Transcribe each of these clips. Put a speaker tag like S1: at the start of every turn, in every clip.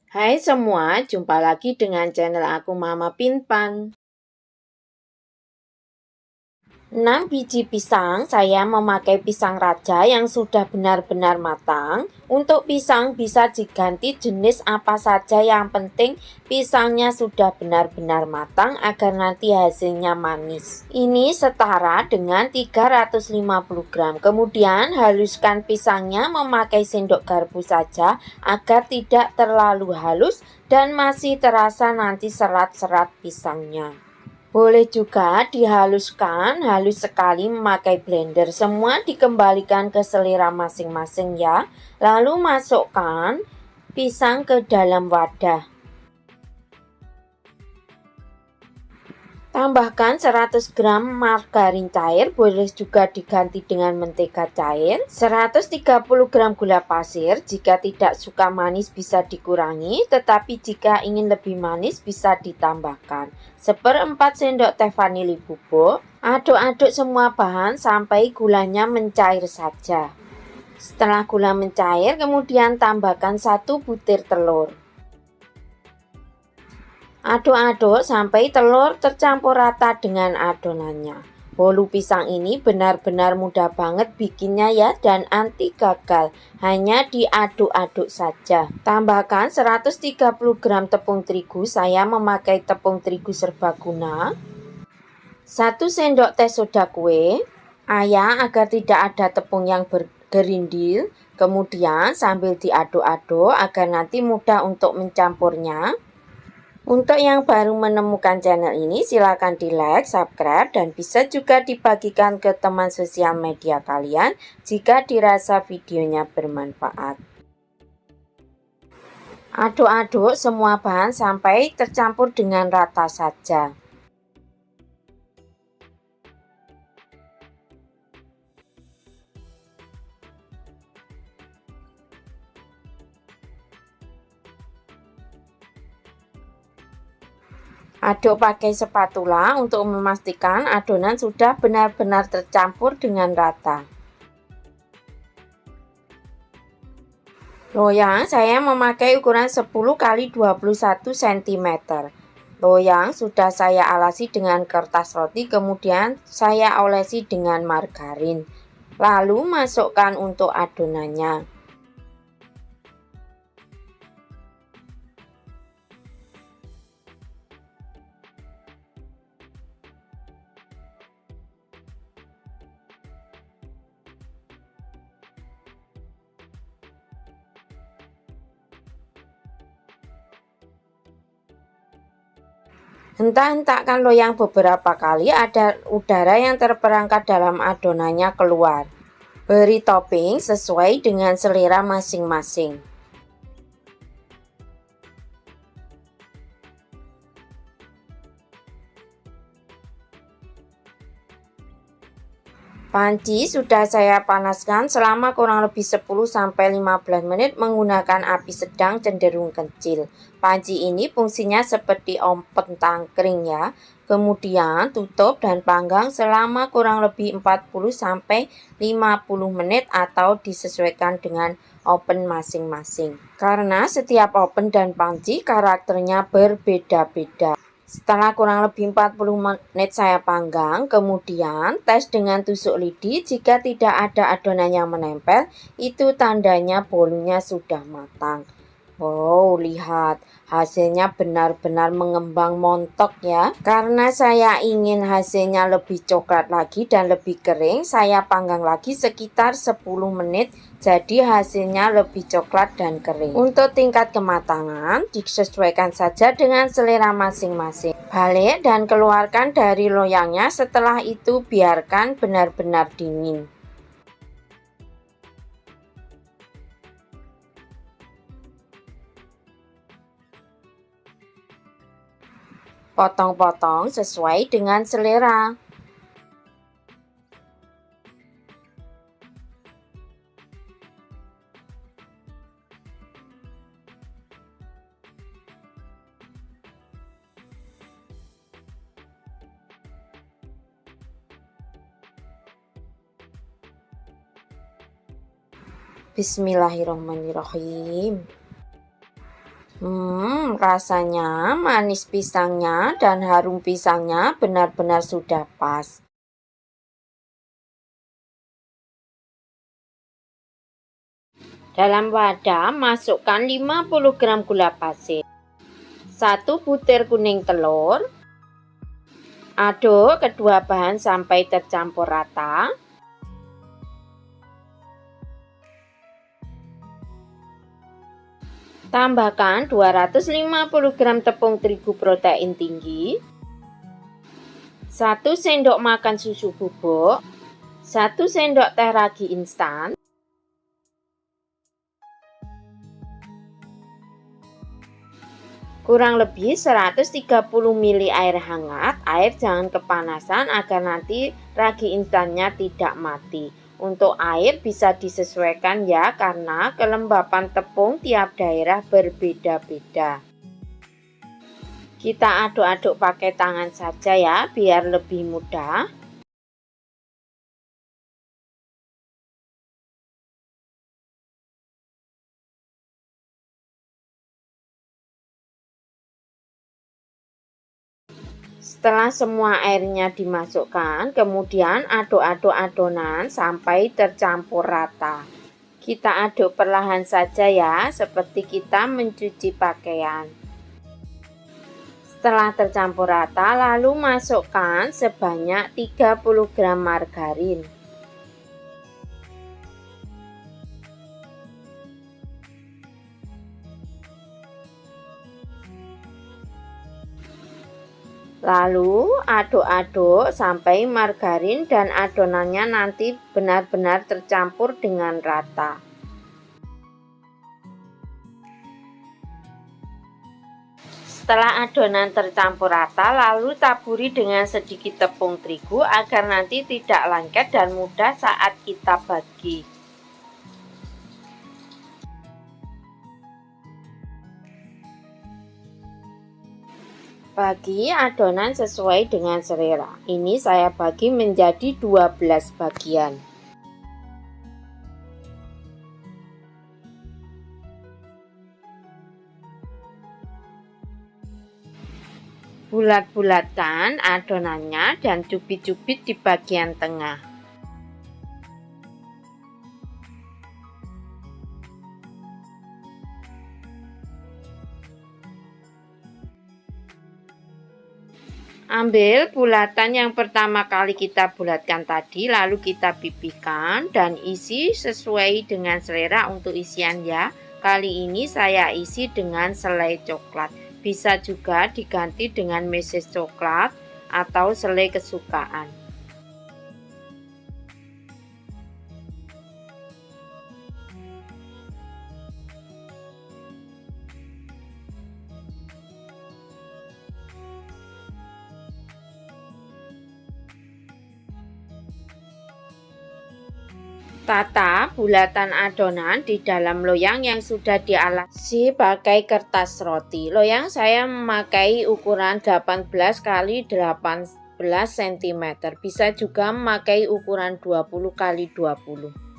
S1: Hai semua, jumpa lagi dengan channel aku Mama Pinpan. 6 biji pisang, saya memakai pisang raja yang sudah benar-benar matang. Untuk pisang bisa diganti jenis apa saja, yang penting pisangnya sudah benar-benar matang agar nanti hasilnya manis. Ini setara dengan 350 gram. Kemudian haluskan pisangnya memakai sendok garpu saja agar tidak terlalu halus dan masih terasa nanti serat-serat pisangnya. Boleh juga dihaluskan halus sekali memakai blender. Semua dikembalikan ke selera masing-masing ya. Lalu masukkan pisang ke dalam wadah. Tambahkan 100 gram margarin cair, boleh juga diganti dengan mentega cair. 130 gram gula pasir, jika tidak suka manis bisa dikurangi, tetapi jika ingin lebih manis bisa ditambahkan. 1/4 sendok teh vanili bubuk. Aduk-aduk semua bahan sampai gulanya mencair saja. Setelah gula mencair, kemudian tambahkan 1 butir telur. Aduk-aduk sampai telur tercampur rata dengan adonannya. Bolu pisang ini benar-benar mudah banget bikinnya ya, dan anti gagal. Hanya diaduk-aduk saja. Tambahkan 130 gram tepung terigu. Saya memakai tepung terigu serbaguna. 1 sendok teh soda kue. Ayak agar tidak ada tepung yang bergerindil. Kemudian sambil diaduk-aduk agar nanti mudah untuk mencampurnya. Untuk yang baru menemukan channel ini, silakan di like, subscribe, dan bisa juga dibagikan ke teman sosial media kalian jika dirasa videonya bermanfaat. Aduk-aduk semua bahan sampai tercampur dengan rata saja. Aduk pakai spatula untuk memastikan adonan sudah benar-benar tercampur dengan rata. Loyang saya memakai ukuran 10 x 21 cm. Loyang sudah saya alasi dengan kertas roti, kemudian saya olesi dengan margarin. Lalu masukkan untuk adonannya. Hentak-hentakkan loyang beberapa kali agar udara yang terperangkap dalam adonannya keluar. Beri topping sesuai dengan selera masing-masing. Panci sudah saya panaskan selama kurang lebih 10-15 menit menggunakan api sedang cenderung kecil. Panci ini fungsinya seperti oven tangkring ya. Kemudian tutup dan panggang selama kurang lebih 40-50 menit atau disesuaikan dengan oven masing-masing. Karena setiap oven dan panci karakternya berbeda-beda. Setelah kurang lebih 40 menit saya panggang, kemudian tes dengan tusuk lidi. Jika tidak ada adonan yang menempel, itu tandanya bolunya sudah matang. Wow, lihat hasilnya benar-benar mengembang montok ya. Karena saya ingin hasilnya lebih coklat lagi dan lebih kering, saya panggang lagi sekitar 10 menit. Jadi hasilnya lebih coklat dan kering. Untuk tingkat kematangan disesuaikan saja dengan selera masing-masing. Balik dan keluarkan dari loyangnya. Setelah itu biarkan benar-benar dingin. Potong-potong sesuai dengan selera. Bismillahirrahmanirrahim. Rasanya, manis pisangnya dan harum pisangnya benar-benar sudah pas. Dalam wadah, masukkan 50 gram gula pasir, 1 butir kuning telur, aduk kedua bahan sampai tercampur rata. Tambahkan 250 gram tepung terigu protein tinggi, 1 sendok makan susu bubuk, 1 sendok teh ragi instan, kurang lebih 130 ml air hangat. Air jangan kepanasan agar nanti ragi instannya tidak mati. Untuk air bisa disesuaikan ya, karena kelembapan tepung tiap daerah berbeda-beda. Kita aduk-aduk pakai tangan saja ya, biar lebih mudah. Setelah semua airnya dimasukkan, kemudian aduk-aduk adonan sampai tercampur rata. Kita aduk perlahan saja ya, seperti kita mencuci pakaian. Setelah tercampur rata, lalu masukkan sebanyak 30 gram margarin. Lalu aduk-aduk sampai margarin dan adonannya nanti benar-benar tercampur dengan rata. Setelah adonan tercampur rata, lalu taburi dengan sedikit tepung terigu agar nanti tidak lengket dan mudah saat kita bagi. Bagi adonan sesuai dengan selera. Ini saya bagi menjadi 12 bagian. Bulat-bulatkan adonannya dan cubit-cubit di bagian tengah. Ambil bulatan yang pertama kali kita bulatkan tadi, lalu kita pipihkan dan isi sesuai dengan selera untuk isian ya. Kali ini saya isi dengan selai coklat. Bisa juga diganti dengan meses coklat atau selai kesukaan. Tata bulatan adonan di dalam loyang yang sudah dialasi pakai kertas roti. Loyang saya memakai ukuran 18 x 18 cm. Bisa juga memakai ukuran 20 x 20.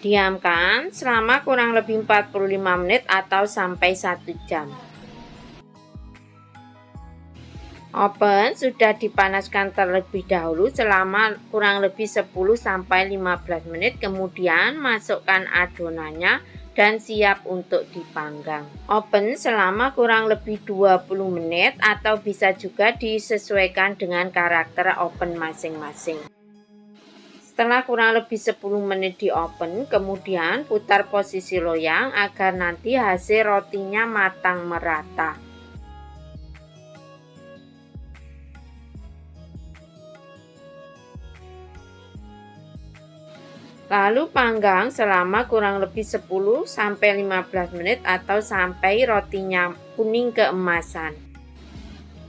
S1: Diamkan selama kurang lebih 45 menit atau sampai 1 jam. Oven sudah dipanaskan terlebih dahulu selama kurang lebih 10-15 menit. Kemudian masukkan adonannya dan siap untuk dipanggang. Oven selama kurang lebih 20 menit atau bisa juga disesuaikan dengan karakter oven masing-masing. Setelah kurang lebih 10 menit di oven, kemudian putar posisi loyang agar nanti hasil rotinya matang merata. Lalu panggang selama kurang lebih 10-15 menit atau sampai rotinya kuning keemasan.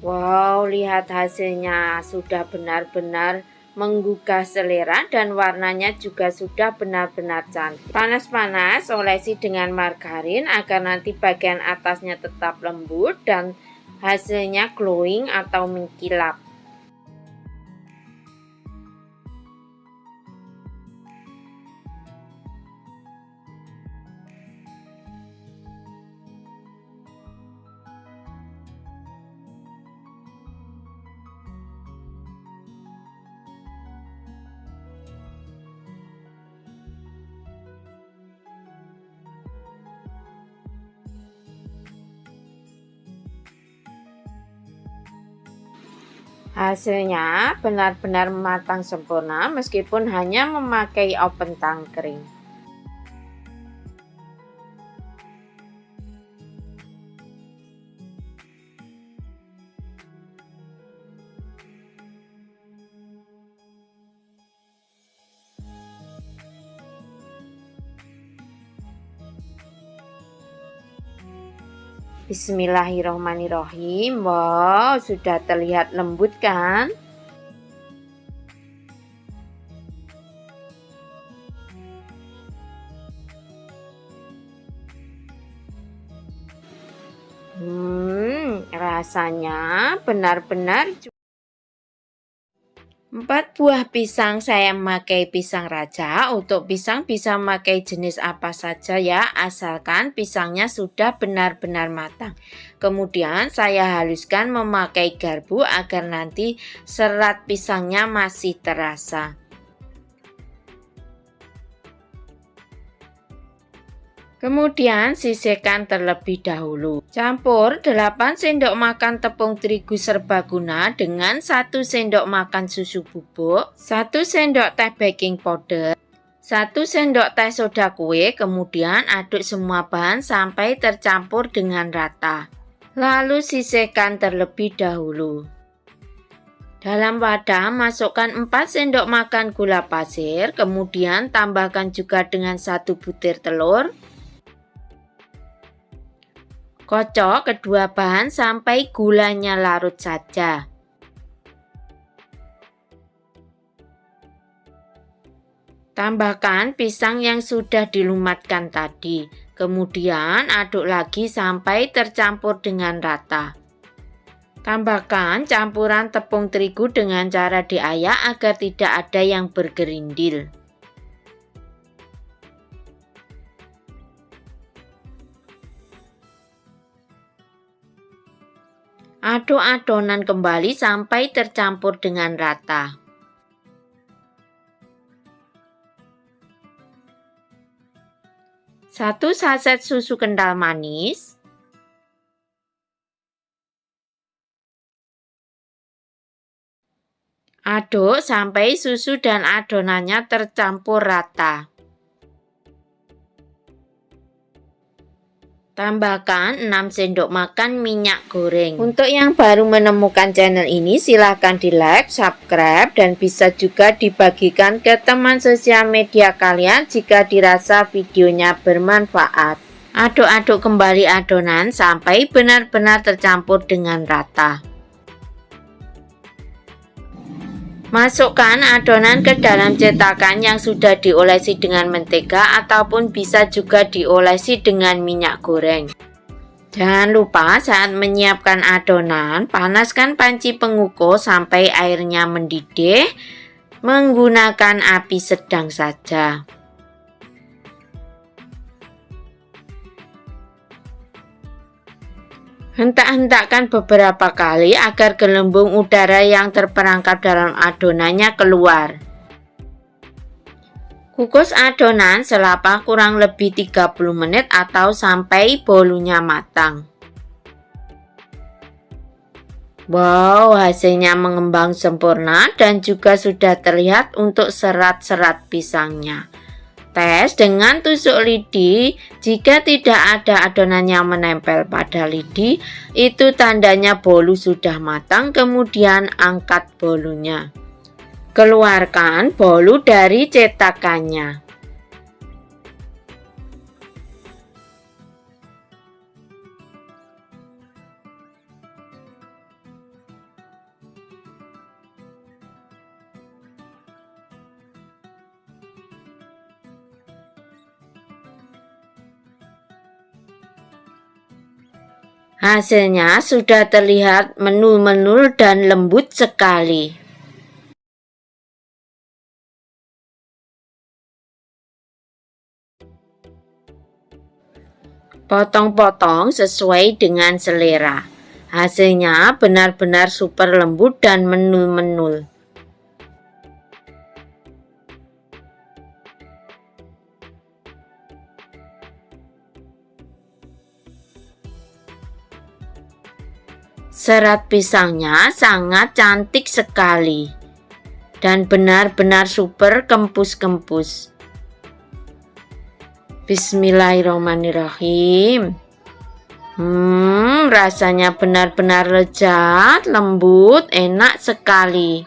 S1: Wow, lihat hasilnya sudah benar-benar menggugah selera dan warnanya juga sudah benar-benar cantik. Panas-panas olesi dengan margarin agar nanti bagian atasnya tetap lembut dan hasilnya glowing atau mengkilap. Hasilnya benar-benar matang sempurna meskipun hanya memakai oven tangkring. Bismillahirrohmanirrohim. Wow, sudah terlihat lembut kan? Rasanya benar-benar 4 buah pisang saya memakai pisang raja. Untuk pisang bisa memakai jenis apa saja ya, asalkan pisangnya sudah benar-benar matang. Kemudian saya haluskan memakai garpu agar nanti serat pisangnya masih terasa. Kemudian sisihkan terlebih dahulu. Campur 8 sendok makan tepung terigu serbaguna dengan 1 sendok makan susu bubuk, 1 sendok teh baking powder, 1 sendok teh soda kue, kemudian aduk semua bahan sampai tercampur dengan rata. Lalu sisihkan terlebih dahulu. Dalam wadah masukkan 4 sendok makan gula pasir, kemudian tambahkan juga dengan 1 butir telur. Kocok kedua bahan sampai gulanya larut saja. Tambahkan pisang yang sudah dilumatkan tadi. Kemudian aduk lagi sampai tercampur dengan rata. Tambahkan campuran tepung terigu dengan cara diayak agar tidak ada yang bergerindil. Aduk adonan kembali sampai tercampur dengan rata. Satu saset susu kental manis, aduk sampai susu dan adonannya tercampur rata. Tambahkan 6 sendok makan minyak goreng. Untuk yang baru menemukan channel ini, silahkan di like, subscribe, dan bisa juga dibagikan ke teman sosial media kalian jika dirasa videonya bermanfaat. Aduk-aduk kembali adonan sampai benar-benar tercampur dengan rata. Masukkan adonan ke dalam cetakan yang sudah diolesi dengan mentega ataupun bisa juga diolesi dengan minyak goreng. Jangan lupa saat menyiapkan adonan, panaskan panci pengukur sampai airnya mendidih menggunakan api sedang saja. Hentak-hentakkan beberapa kali agar gelembung udara yang terperangkap dalam adonannya keluar. Kukus adonan selama kurang lebih 30 menit atau sampai bolunya matang. Wow, hasilnya mengembang sempurna dan juga sudah terlihat untuk serat-serat pisangnya. Tes dengan tusuk lidi, jika tidak ada adonan yang menempel pada lidi, itu tandanya bolu sudah matang, kemudian angkat bolunya. Keluarkan bolu dari cetakannya. Hasilnya sudah terlihat menul-menul dan lembut sekali. Potong-potong sesuai dengan selera. Hasilnya benar-benar super lembut dan menul-menul. Serat pisangnya sangat cantik sekali dan benar-benar super kempus-kempus. Bismillahirrahmanirrahim. Rasanya benar-benar lezat, lembut, enak sekali.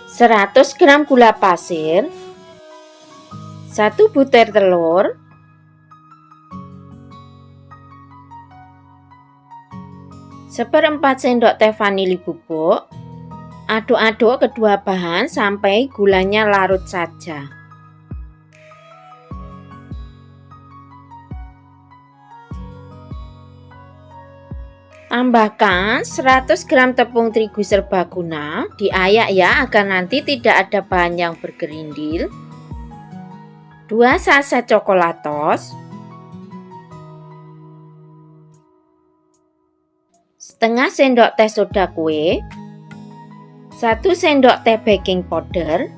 S1: Seratus gram gula pasir, 1 butir telur, 1/4 sendok teh vanili bubuk. Aduk-aduk kedua bahan sampai gulanya larut saja. Tambahkan 100 gram tepung terigu serbaguna, diayak ya agar nanti tidak ada bahan yang bergerindil. 2 saset coklatos, setengah sendok teh soda kue, 1 sendok teh baking powder,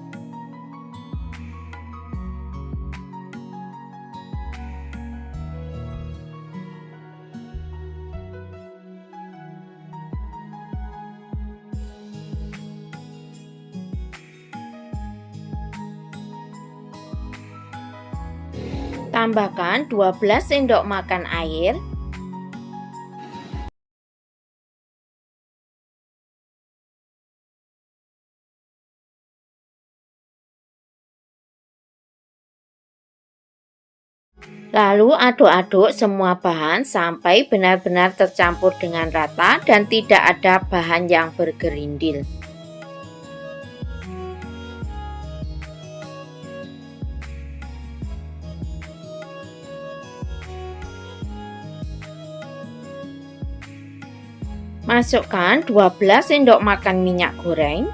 S1: tambahkan 12 sendok makan air, lalu aduk-aduk semua bahan sampai benar-benar tercampur dengan rata dan tidak ada bahan yang bergerindil. Masukkan 12 sendok makan minyak goreng.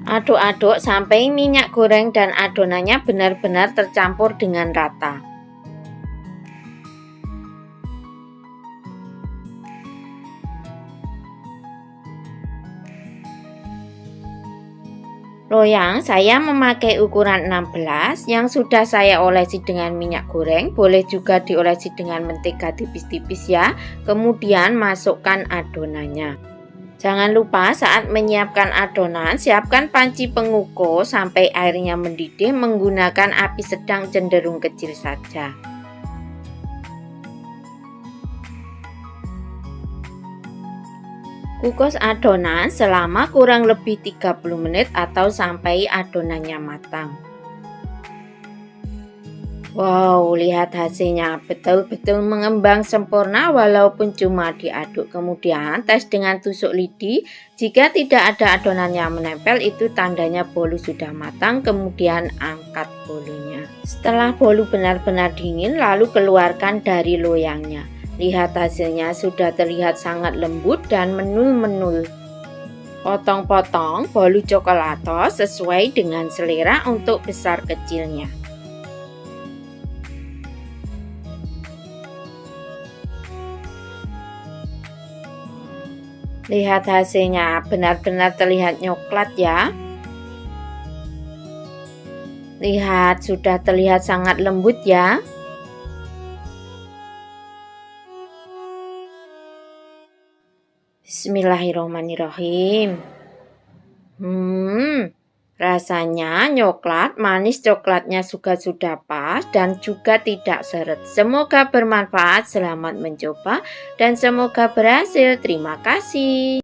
S1: Aduk-aduk sampai minyak goreng dan adonannya benar-benar tercampur dengan rata. Loyang saya memakai ukuran 16 yang sudah saya olesi dengan minyak goreng, boleh juga diolesi dengan mentega tipis-tipis ya. Kemudian masukkan adonannya. Jangan lupa saat menyiapkan adonan, siapkan panci pengukur sampai airnya mendidih menggunakan api sedang cenderung kecil saja. Kukus adonan selama kurang lebih 30 menit atau sampai adonannya matang. Wow, lihat hasilnya betul-betul mengembang sempurna walaupun cuma diaduk. Kemudian tes dengan tusuk lidi. Jika tidak ada adonan yang menempel, itu tandanya bolu sudah matang. Kemudian angkat bolunya. Setelah bolu benar-benar dingin, lalu keluarkan dari loyangnya. Lihat hasilnya sudah terlihat sangat lembut dan menul-menul. Potong-potong bolu coklatos sesuai dengan selera untuk besar kecilnya. Lihat hasilnya benar-benar terlihat coklat ya. Lihat sudah terlihat sangat lembut ya. Bismillahirrahmanirrahim. Rasanya coklat, manis coklatnya juga sudah pas dan juga tidak seret. Semoga bermanfaat, selamat mencoba dan semoga berhasil. Terima kasih.